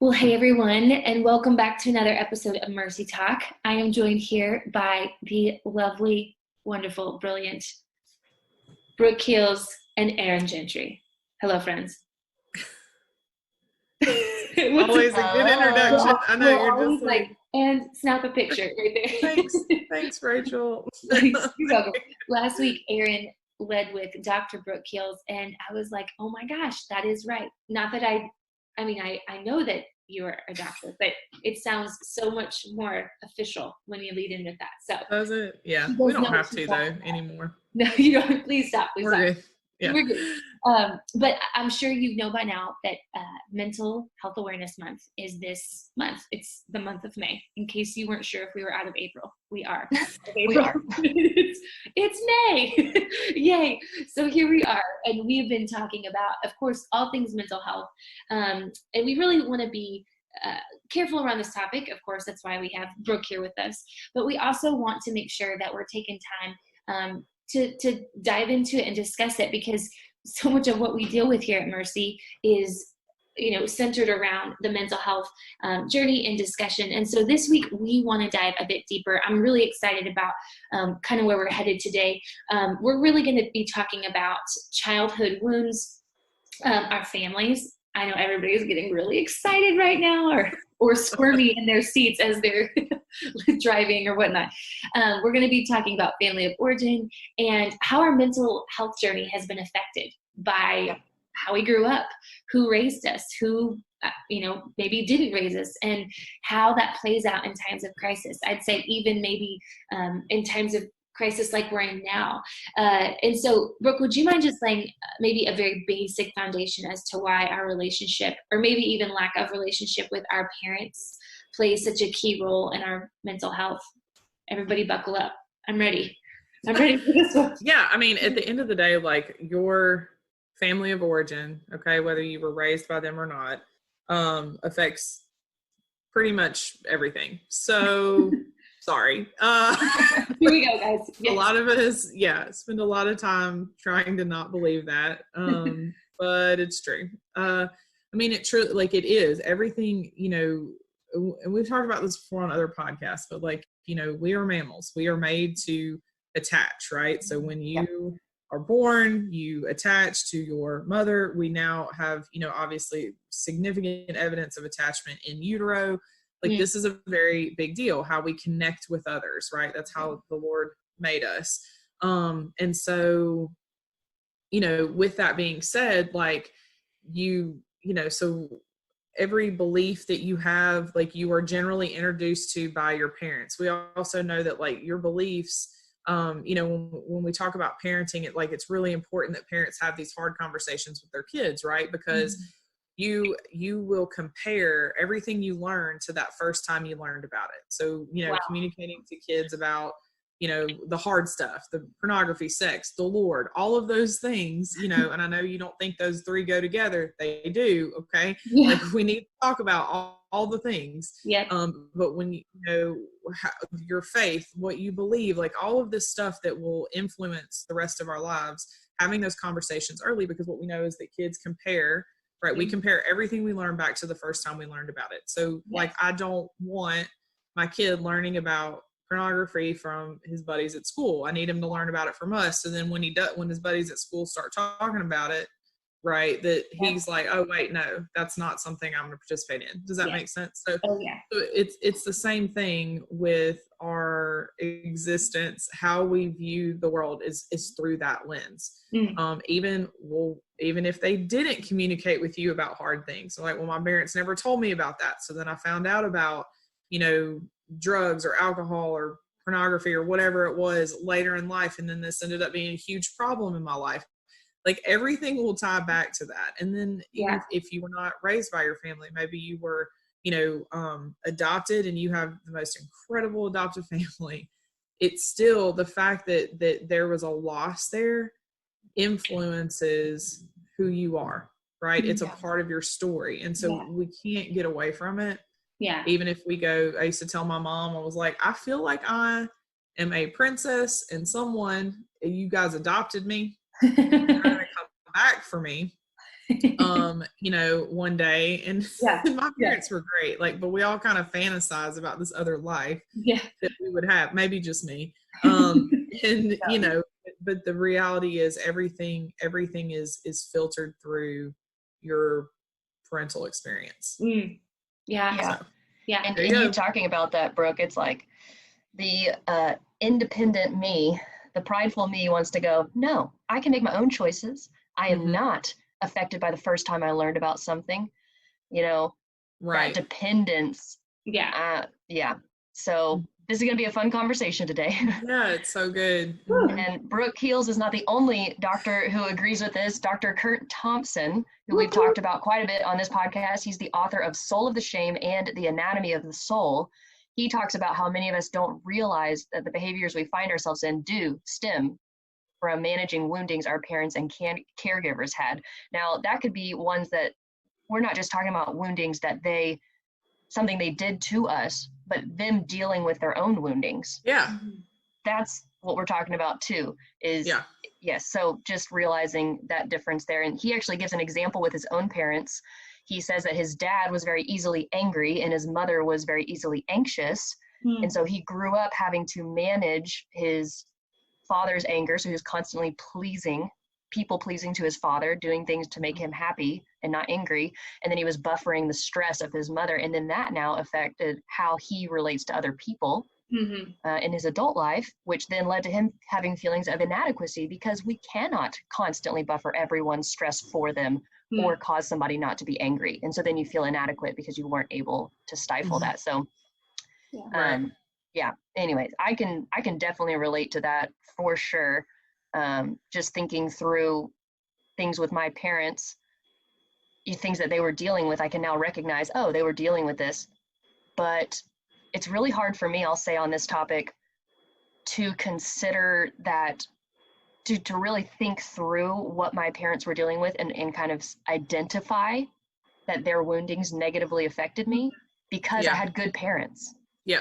Well, hey everyone, and welcome back to another episode of MercyTalk. I am joined here by the lovely, wonderful, brilliant Brooke Keels and Erin Gentry. Hello, friends. Always a good introduction. I know you're just like, and snap a picture right there. Thanks, Rachel. You're welcome. Last week, Erin led with Dr. Brooke Keels, and I was like, oh my gosh, that is right. Not that I know that you're a doctor, but it sounds so much more official when you lead in with that. So does it? Yeah, we don't have to though anymore. No, you don't. Please stop. We're good. Yeah. We're good. But I'm sure you know by now that Mental Health Awareness Month is this month. It's the month of May. In case you weren't sure if we were out of April, we are. We are. It's May. Yay. So here we are. And we've been talking about, of course, all things mental health. And we really want to be careful around this topic. Of course, that's why we have Brooke here with us. But we also want to make sure that we're taking time to dive into it and discuss it, because so much of what we deal with here at Mercy is, centered around the mental health journey and discussion. And so this week we want to dive a bit deeper. I'm really excited about kind of where we're headed today. We're really going to be talking about childhood wounds, our families. I know everybody's getting really excited right now, or squirmy in their seats as they're driving or whatnot. We're going to be talking about family of origin and how our mental health journey has been affected by how we grew up, who raised us, who maybe didn't raise us, and how that plays out in times of crisis. I'd say even maybe in times of crisis like we're in now. And so, Brooke, would you mind just laying maybe a very basic foundation as to why our relationship, or maybe even lack of relationship with our parents, plays such a key role in our mental health? Everybody buckle up. I'm ready. I'm ready for this one. Yeah, I mean, at the end of the day, like, your family of origin, okay, whether you were raised by them or not, affects pretty much everything. So sorry. Here we go, guys. Yes. A lot of us, spend a lot of time trying to not believe that. But it's true. I mean, it truly, like, it is everything, and we've talked about this before on other podcasts, but we are mammals. We are made to attach, right? So when you are born, you attach to your mother. We now have, obviously significant evidence of attachment in utero. This is a very big deal, how we connect with others, right? That's how the Lord made us. And so, with that being said, so every belief that you have, you are generally introduced to by your parents. We also know that your beliefs, when we talk about parenting, it's really important that parents have these hard conversations with their kids, right? Because you will compare everything you learn to that first time you learned about it. So, communicating to kids about, the hard stuff, the pornography, sex, the Lord, all of those things, and I know you don't think those three go together. They do. Okay. Yeah. We need to talk about all the things. Yeah. But when your faith, what you believe, all of this stuff that will influence the rest of our lives, having those conversations early, because what we know is that kids compare, right? Mm-hmm. We compare everything we learn back to the first time we learned about it. So I don't want my kid learning about pornography from his buddies at school. I need him to learn about it from us. So then when his buddies at school start talking about it, right, that he's like, oh wait, no, that's not something I'm going to participate in. Does that make sense? So, so it's the same thing with our existence. How we view the world is through that lens. Even if they didn't communicate with you about hard things, so my parents never told me about that. So then I found out about, drugs or alcohol or pornography or whatever it was later in life. And then this ended up being a huge problem in my life. Everything will tie back to that. And then even if you were not raised by your family, maybe you were, adopted and you have the most incredible adoptive family. It's still the fact that there was a loss there influences who you are, right? It's a part of your story. And so we can't get away from it. Yeah. Even if we go, I used to tell my mom, I was like, I feel like I am a princess and you guys adopted me. You're going to come back for me. one day, and Yeah. my parents were great, like, but we all kind of fantasize about this other life Yeah. that we would have, maybe just me. And Yeah. but the reality is everything is filtered through your parental experience. Yeah. So, Yeah. And there in you go. talking about that, Brooke, it's like the independent me, the prideful me wants to go, no, I can make my own choices. I am not affected by the first time I learned about something, Right. that dependence. Yeah. Yeah. So this is going to be a fun conversation today. Yeah, it's so good. And Brooke Keels is not the only doctor who agrees with this. Dr. Curt Thompson, who we've talked about quite a bit on this podcast, he's the author of Soul of the Shame and The Anatomy of the Soul. He talks about how many of us don't realize that the behaviors we find ourselves in do stem from managing woundings our parents and caregivers had. Now, that could be ones that we're not just talking about woundings that something they did to us, but them dealing with their own woundings. Yeah. That's what we're talking about too, is yes. So just realizing that difference there. And he actually gives an example with his own parents. He says that his dad was very easily angry and his mother was very easily anxious. And so he grew up having to manage his father's anger. So he was constantly people pleasing to his father, doing things to make him happy and not angry. And then he was buffering the stress of his mother. And then that now affected how he relates to other people in his adult life, which then led to him having feelings of inadequacy, because we cannot constantly buffer everyone's stress for them or cause somebody not to be angry. And so then you feel inadequate because you weren't able to stifle that. So anyways, I can definitely relate to that for sure. Just thinking through things with my parents, things that they were dealing with, I can now recognize, oh, they were dealing with this. But it's really hard for me, I'll say, on this topic to consider that, to really think through what my parents were dealing with and kind of identify that their woundings negatively affected me, because I had good parents. Yeah.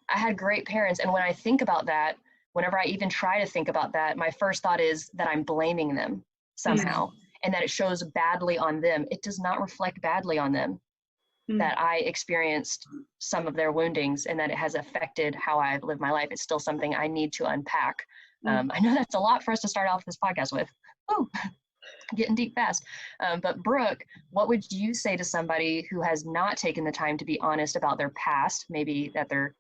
I had great parents. And when I think about that, whenever I even try to think about that, my first thought is that I'm blaming them somehow and that it shows badly on them. It does not reflect badly on them that I experienced some of their woundings and that it has affected how I live my life. It's still something I need to unpack. I know that's a lot for us to start off this podcast with. Oh, getting deep fast. But Brooke, what would you say to somebody who has not taken the time to be honest about their past, maybe that their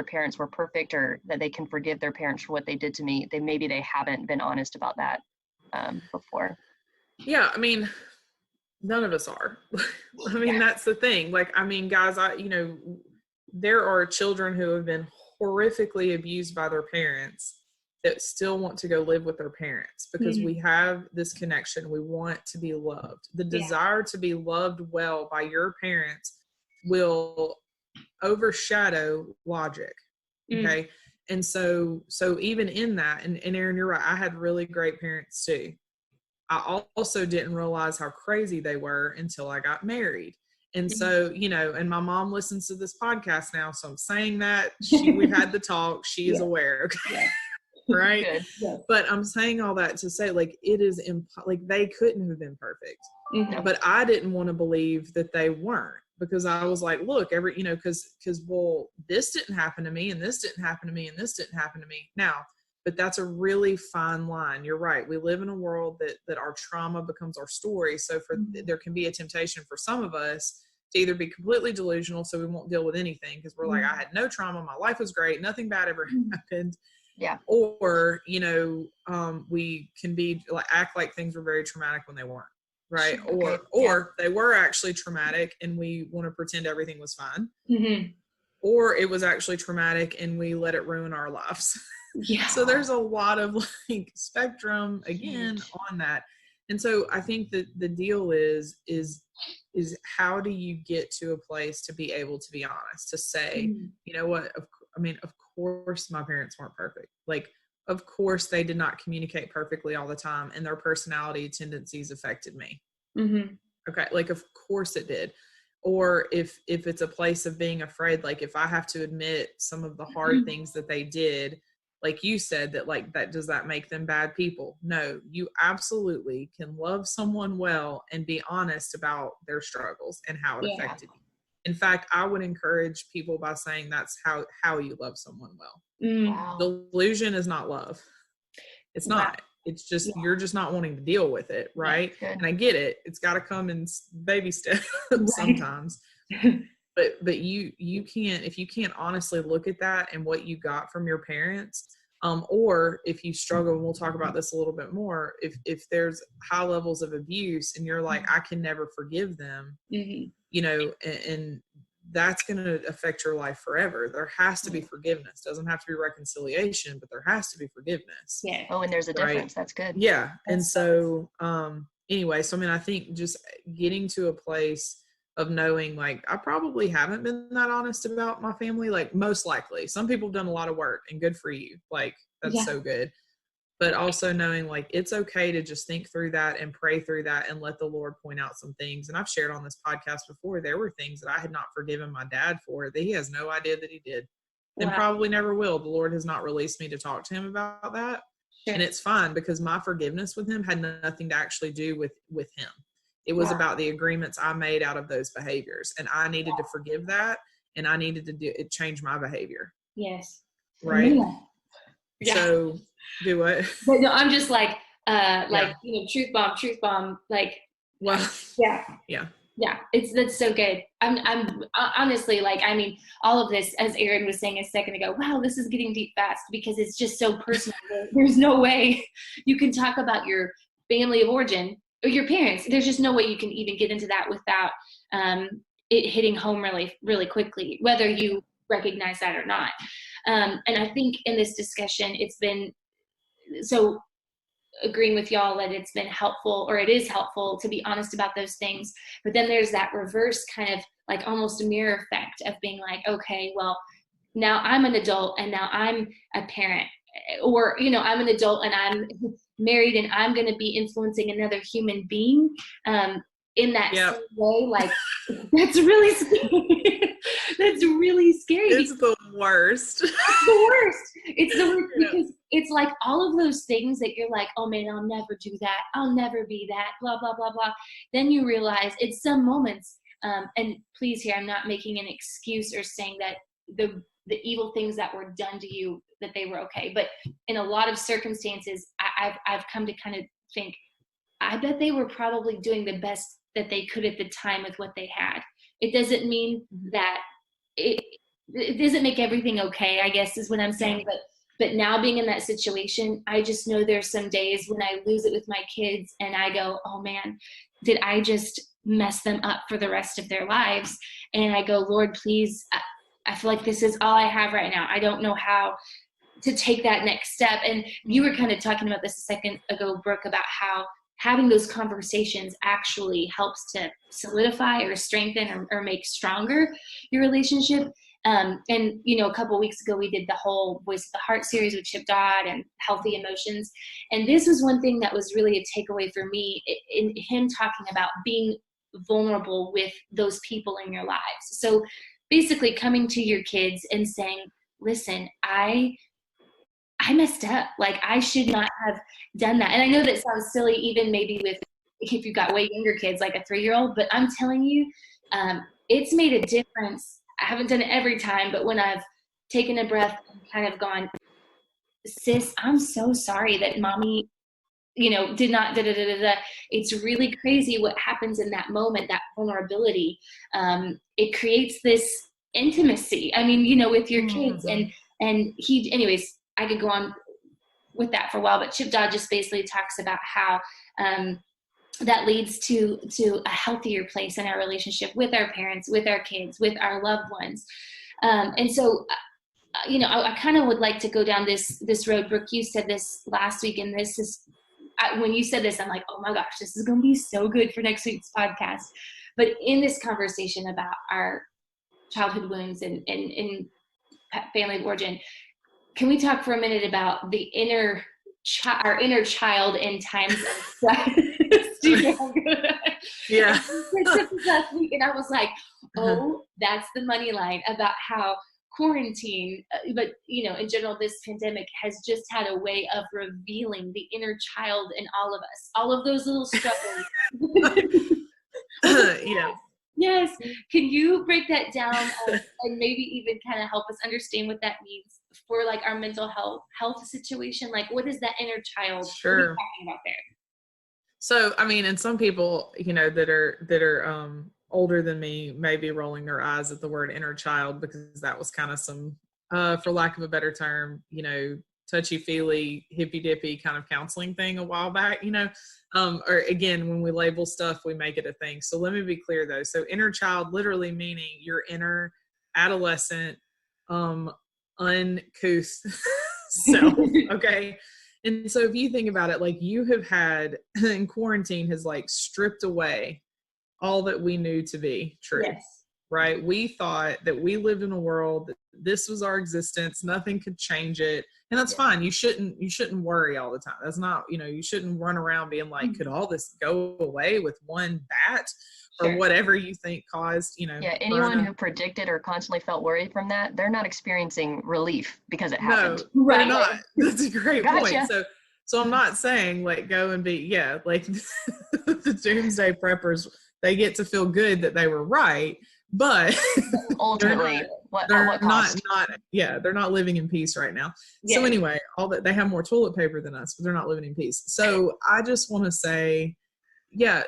parents were perfect or that they can forgive their parents for what they did to me? Maybe they haven't been honest about that before. Yeah, I mean, none of us are. I mean, that's the thing. Like, I mean, guys, there are children who have been horrifically abused by their parents that still want to go live with their parents because we have this connection. We want to be loved. The desire to be loved well by your parents will overshadow logic. Okay. And so even in that, and Erin, you're right, I had really great parents too. I also didn't realize how crazy they were until I got married. And so, and my mom listens to this podcast now. So I'm saying that we've had the talk. She is aware. Okay. Right. But I'm saying all that to say, like, it is like they couldn't have been perfect, but I didn't want to believe that they weren't, because I was like, look, because well, this didn't happen to me and this didn't happen to me and this didn't happen to me now. But that's a really fine line. You're right. We live in a world that our trauma becomes our story. So there can be a temptation for some of us to either be completely delusional, so we won't deal with anything because we're like, I had no trauma. My life was great. Nothing bad ever happened. Yeah. Or, we can be like, act like things were very traumatic when they weren't. Right. Or they were actually traumatic and we want to pretend everything was fine. Or it was actually traumatic and we let it ruin our lives. Yeah. So there's a lot of like spectrum again on that. And so I think that the deal is how do you get to a place to be able to be honest, to say, you know what, of course my parents weren't perfect. Like, of course they did not communicate perfectly all the time and their personality tendencies affected me. Okay. Like, of course it did. Or if it's a place of being afraid, like if I have to admit some of the hard things that they did, like you said, that like that, does that make them bad people? No, you absolutely can love someone well and be honest about their struggles and how it affected you. In fact, I would encourage people by saying that's how you love someone well. Wow. Delusion is not love. It's not. It's just, you're just not wanting to deal with it, right? And I get it. It's got to come in baby steps sometimes. But you can't, if you can't honestly look at that and what you got from your parents, or if you struggle, and we'll talk about this a little bit more, if there's high levels of abuse and you're like, I can never forgive them, you know, and that's going to affect your life forever. There has to be forgiveness. Doesn't have to be reconciliation, but there has to be forgiveness. Yeah. Oh, and there's a difference. That's good. Yeah. And so, anyway, so I mean, I think just getting to a place of knowing, like, I probably haven't been that honest about my family, like, most likely. Some people have done a lot of work, and good for you. Like, that's so good. But also knowing, like, it's okay to just think through that and pray through that and let the Lord point out some things. And I've shared on this podcast before, there were things that I had not forgiven my dad for that he has no idea that he did, and probably never will. The Lord has not released me to talk to him about that. And it's fine, because my forgiveness with him had nothing to actually do with him. It was about the agreements I made out of those behaviors, and I needed to forgive that, and I needed to change my behavior. Yes. Right. So do what? But no, I'm just like, you know, truth bomb, like, well, yeah. That's so good. I'm honestly, like, I mean, all of this, as Aaron was saying a second ago, wow, this is getting deep fast, because it's just so personal. There's no way you can talk about your family of origin or your parents. There's just no way you can even get into that without it hitting home really, really quickly, whether you recognize that or not. And I think in this discussion, it's been so agreeing with y'all that it's been helpful, or it is helpful, to be honest about those things. But then there's that reverse kind of like almost a mirror effect of being like, okay, well, now I'm an adult and now I'm a parent, or, you know, I'm an adult and I'm married and I'm going to be influencing another human being in that same way. Like, that's really scary. That's really scary. It's the worst. It's the worst. It's the worst because it's like all of those things that you're like, oh man, I'll never do that. I'll never be that, blah, blah, blah, blah. Then you realize it's some moments, and please here, I'm not making an excuse or saying that the evil things that were done to you, that they were okay. But in a lot of circumstances, I've come to kind of think, I bet they were probably doing the best that they could at the time with what they had. It doesn't mean that it doesn't make everything okay, I guess is what I'm saying. But now being in that situation, I just know there's some days when I lose it with my kids and I go, oh man, did I just mess them up for the rest of their lives? And I go, Lord, please, I feel like this is all I have right now. I don't know how to take that next step. And you were kind of talking about this a second ago, Brooke, about how having those conversations actually helps to solidify or strengthen or make stronger your relationship. And, you know, a couple of weeks ago, we did the whole Voice of the Heart series with Chip Dodd and healthy emotions. And this was one thing that was really a takeaway for me in him talking about being vulnerable with those people in your lives. So basically coming to your kids and saying, listen, I messed up. Like, I should not have done that. And I know that sounds silly, even maybe with, if you've got way younger kids, like a 3-year-old, but I'm telling you, it's made a difference. I haven't done it every time, but when I've taken a breath and kind of gone, sis, I'm so sorry that mommy, you know, did not da-da-da-da-da. It's really crazy what happens in that moment, that vulnerability. It creates this intimacy, I mean, you know, with your kids. And he, anyways, I could go on with that for a while, but Chip Dodd just basically talks about how that leads to a healthier place in our relationship with our parents, with our kids, with our loved ones. And so, you know, I kind of would like to go down this road. Brooke, you said this last week, and this is, when you said this, I'm like, oh my gosh, this is going to be so good for next week's podcast. But in this conversation about our childhood wounds and family of origin, can we talk for a minute about our inner child in times of stress? Yeah. Last week, and I was like, oh, that's the money line about how quarantine, but in general, this pandemic has just had a way of revealing the inner child in all of us, all of those little struggles. Yeah. Yes. Can you break that down and maybe even kind of help us understand what that means for like our mental health situation? Like, what is that inner child? Sure. What are you talking about there? So, I mean, and some people, that are older than me may be rolling their eyes at the word inner child, because that was kind of some, for lack of a better term, touchy-feely, hippy-dippy kind of counseling thing a while back, or again, when we label stuff, we make it a thing. So let me be clear though. So inner child literally meaning your inner adolescent, uncouth self. Okay. And so if you think about it, like you have had in quarantine has like stripped away all that we knew to be true. Yes. Right. We thought that we lived in a world that this was our existence. Nothing could change it. And that's fine. You shouldn't worry all the time. That's not, you shouldn't run around being like, could all this go away with one bat or whatever you think caused, Yeah. Anyone who predicted or constantly felt worried from that, they're not experiencing relief because it happened. No, they're not. That's a great point. So I'm not saying like go and be, like the doomsday preppers, they get to feel good that they were right. But ultimately, they're not living in peace right now. Yeah. So anyway, all that they have more toilet paper than us, but they're not living in peace. So I just want to say,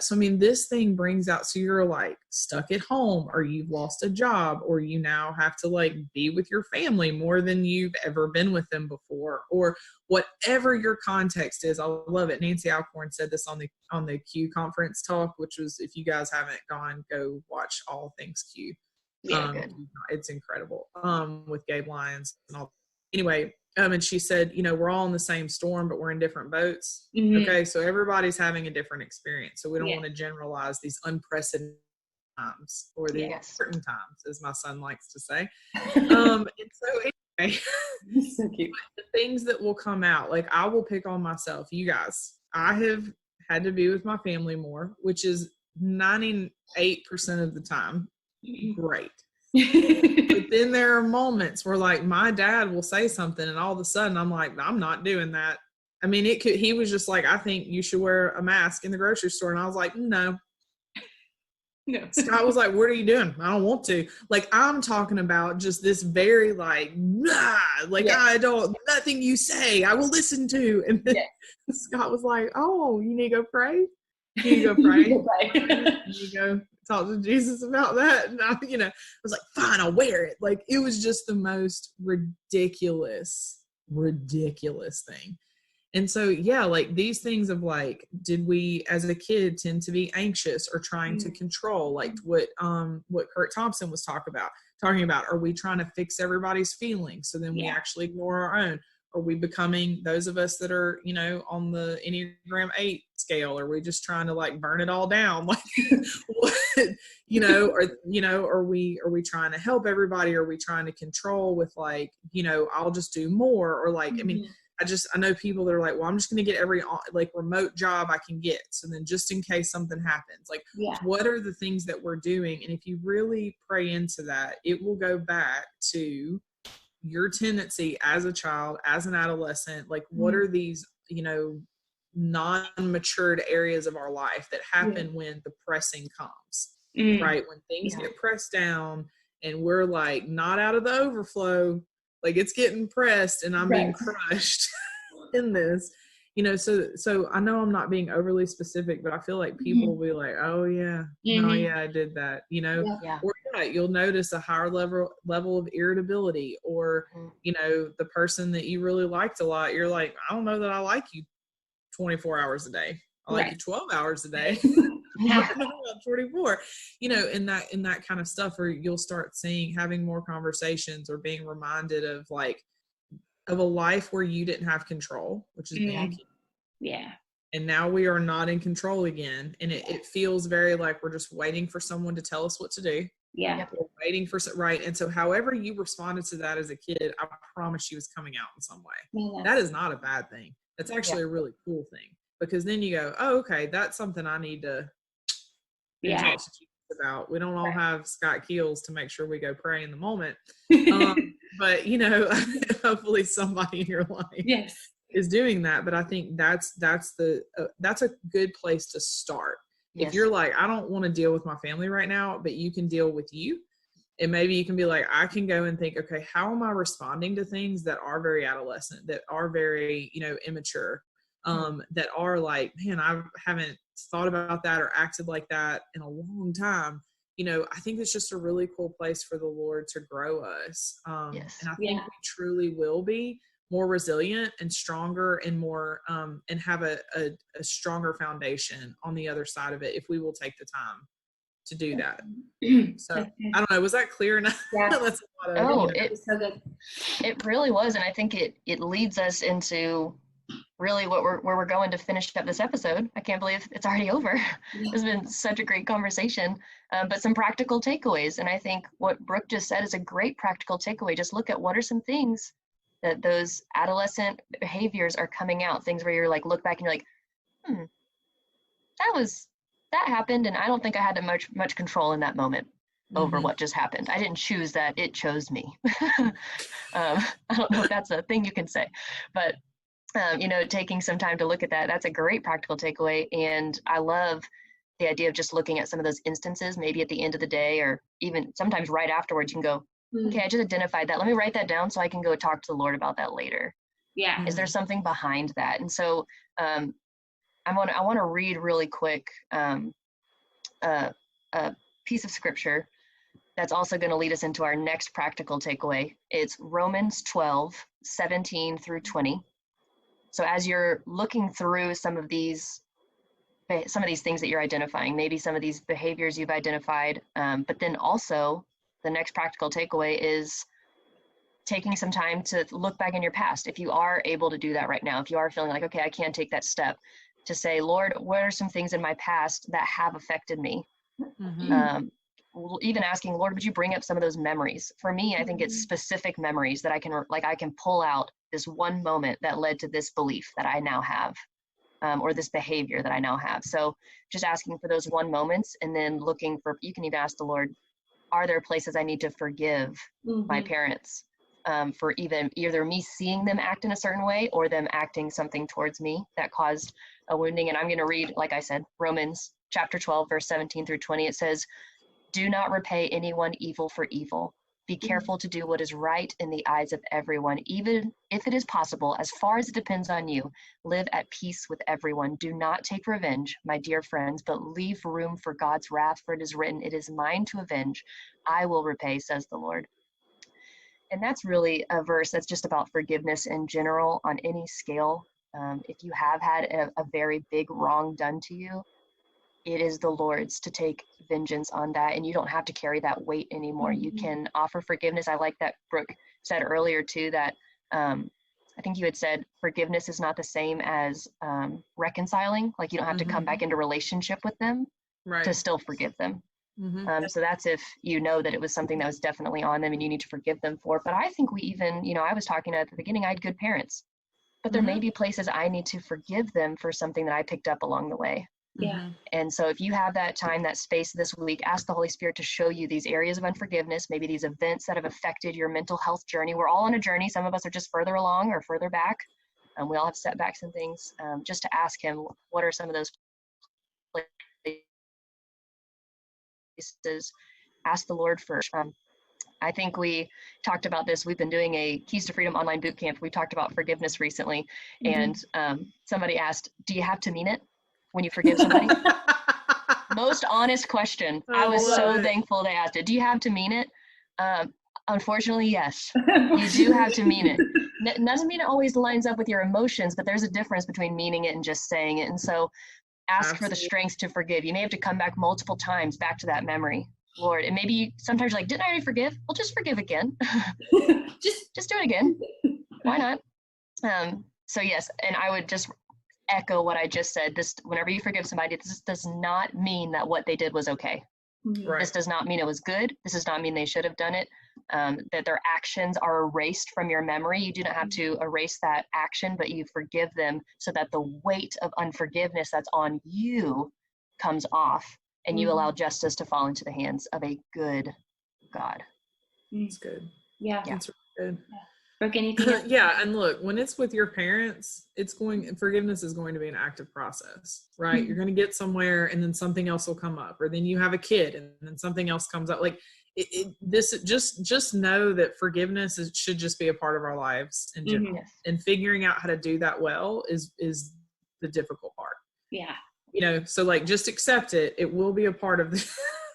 so I mean, this thing brings out, so you're like stuck at home, or you've lost a job, or you now have to like be with your family more than you've ever been with them before, or whatever your context is. I love it. Nancy Alcorn said this on the Q conference talk, which was, if you guys haven't gone, go watch All Things Q. Good. It's incredible. With Gabe Lyons and all. Anyway, and she said, we're all in the same storm, but we're in different boats. Mm-hmm. Okay, so everybody's having a different experience. So we don't want to generalize these unprecedented times, or these certain times, as my son likes to say. And so anyway, so cute. The things that will come out, like I will pick on myself. You guys, I have had to be with my family more, which is 98% of the time great. But then there are moments where like my dad will say something and all of a sudden I'm like, I'm not doing that. I mean, he was just like, I think you should wear a mask in the grocery store. And I was like, no. Scott was like, what are you doing? I don't want to. Like, I'm talking about just this very like, I don't, nothing you say, I will listen to. And then Scott was like, oh, you need to go pray? You need to go pray? You need to go talk to Jesus about that. And I was like, fine, I'll wear it. Like, it was just the most ridiculous thing. And so, like these things of like, did we as a kid tend to be anxious or trying to control, like what Curt Thompson was talking about, are we trying to fix everybody's feelings? So then we actually ignore our own. Are we becoming those of us that are, on the Enneagram 8 scale? Are we just trying to like burn it all down? Like, what, are we trying to help everybody? Are we trying to control with like, I'll just do more, or like, I mean, I know people that are like, well, I'm just going to get every like remote job I can get. So then just in case something happens, like what are the things that we're doing? And if you really pray into that, it will go back to your tendency as a child, as an adolescent, like what are these, non-matured areas of our life that happen when the pressing comes, right? When things get pressed down and we're like not out of the overflow, like it's getting pressed and I'm being crushed in this, so I know I'm not being overly specific, but I feel like people will be like, oh yeah, oh yeah, I did that, or you'll notice a higher level of irritability, or, the person that you really liked a lot, you're like, I don't know that I like you 24 hours a day. I like you 12 hours a day. 24, in that kind of stuff, or you'll start having more conversations or being reminded of like, of a life where you didn't have control, which is being a kid. Yeah. And now we are not in control again. And it feels very like we're just waiting for someone to tell us what to do. Yeah. We're waiting for, right. And so however you responded to that as a kid, I promise you is coming out in some way. Yeah. That is not a bad thing. That's actually a really cool thing, because then you go, oh, okay, that's something I need to talk to Jesus about. We don't all have Scott Keels to make sure we go pray in the moment. But, hopefully somebody in your life is doing that. But I think that's a good place to start. If you're like, I don't want to deal with my family right now, but you can deal with you. And maybe you can be like, I can go and think, okay, how am I responding to things that are very adolescent, that are very, immature, that are like, man, I haven't thought about that or acted like that in a long time. I think it's just a really cool place for the Lord to grow us. And I think we truly will be more resilient and stronger and more, and have a stronger foundation on the other side of it if we will take the time to do that. So I don't know, was that clear enough? Yeah. That's a lot of, it was so good. It really was, and I think it leads us into really where we're going to finish up this episode. I can't believe it's already over. It's been such a great conversation, but some practical takeaways. And I think what Brooke just said is a great practical takeaway. Just look at what are some things that those adolescent behaviors are coming out, things where you're like, look back and you're like, that happened, and I don't think I had much control in that moment over what just happened. I didn't choose that, it chose me. I don't know if that's a thing you can say, but taking some time to look at that, that's a great practical takeaway. And I love the idea of just looking at some of those instances, maybe at the end of the day, or even sometimes right afterwards, you can go, okay, I just identified that. Let me write that down so I can go talk to the Lord about that later. Yeah. Is there something behind that? And so I want to read really quick a piece of scripture that's also going to lead us into our next practical takeaway. It's Romans 12:17 through 20. So as you're looking through some of these things that you're identifying, maybe some of these behaviors you've identified, but then also the next practical takeaway is taking some time to look back in your past. If you are able to do that right now, if you are feeling like, okay, I can't take that step, to say, Lord, what are some things in my past that have affected me? Even asking, Lord, would you bring up some of those memories? For me, I think it's specific memories that I can pull out this one moment that led to this belief that I now have, or this behavior that I now have. So just asking for those one moments, and then you can even ask the Lord, are there places I need to forgive my parents for either me seeing them act in a certain way or them acting something towards me that caused a wounding? And I'm going to read, like I said, Romans chapter 12, verse 17 through 20. It says, do not repay anyone evil for evil. Be careful to do what is right in the eyes of everyone, even if it is possible, as far as it depends on you. Live at peace with everyone. Do not take revenge, my dear friends, but leave room for God's wrath, for it is written, it is mine to avenge. I will repay, says the Lord. And that's really a verse that's just about forgiveness in general on any scale. If you have had a very big wrong done to you, it is the Lord's to take vengeance on that, and you don't have to carry that weight anymore. You can offer forgiveness. I like that Brooke said earlier too, that I think you had said forgiveness is not the same as reconciling. Like you don't have to come back into relationship with them to still forgive them. So that's if you know that it was something that was definitely on them and you need to forgive them for. But I think we even, I was talking at the beginning, I had good parents, but there may be places I need to forgive them for something that I picked up along the way. Yeah. And so if you have that time, that space this week, ask the Holy Spirit to show you these areas of unforgiveness, maybe these events that have affected your mental health journey. We're all on a journey. Some of us are just further along or further back. We all have setbacks and things. Just to ask him, what are some of those places? Ask the Lord first. I think we talked about this. We've been doing a Keys to Freedom online boot camp. We talked about forgiveness recently. And somebody asked, do you have to mean it when you forgive somebody? Most honest question. I was so thankful they asked it. Do you have to mean it? Unfortunately, yes. You do have to mean it. Doesn't mean it always lines up with your emotions, but there's a difference between meaning it and just saying it. And so ask for the strength to forgive. You may have to come back multiple times back to that memory, Lord. And maybe sometimes you're like, didn't I already forgive? Well, just forgive again. just do it again. Why not? So yes, and I would just echo what I just said. This, whenever you forgive somebody, this does not mean that what they did was okay. Right. This does not mean it was good. This does not mean they should have done it. That their actions are erased from your memory. You do not have to erase that action, but you forgive them so that the weight of unforgiveness that's on you comes off, and you allow justice to fall into the hands of a good God. That's good. Yeah. That's Good. Brooke, anything else? Yeah, and look, when it's with your parents, forgiveness is going to be an active process, right? You're going to get somewhere, and then something else will come up, or then you have a kid, and then something else comes up. Like just know that forgiveness should just be a part of our lives in general, and figuring out how to do that well is the difficult part. Yeah. So like just accept it. It will be a part of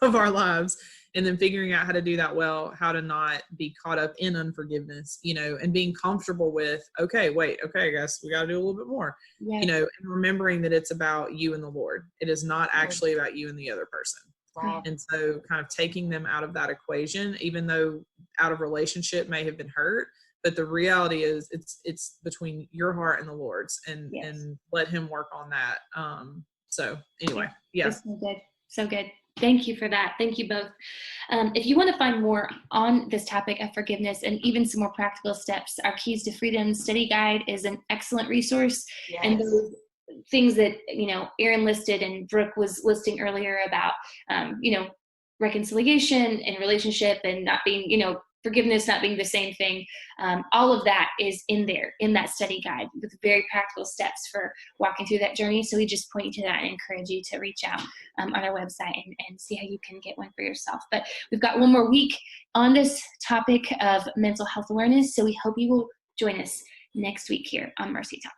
of our lives. And then figuring out how to do that well, how to not be caught up in unforgiveness, and being comfortable with, I guess we got to do a little bit more, and remembering that it's about you and the Lord. It is not actually about you and the other person. Wow. And so kind of taking them out of that equation, even though out of relationship may have been hurt, but the reality is it's between your heart and the Lord's, and let him work on that. So anyway, That's so good. Thank you for that. Thank you both. If you want to find more on this topic of forgiveness and even some more practical steps, our Keys to Freedom study guide is an excellent resource. Yes. And those things that, Erin listed and Brooke was listing earlier about, reconciliation and relationship and not being, forgiveness not being the same thing. All of that is in there, in that study guide with very practical steps for walking through that journey. So we just point you to that and encourage you to reach out on our website and see how you can get one for yourself. But we've got one more week on this topic of mental health awareness. So we hope you will join us next week here on Mercy Talk.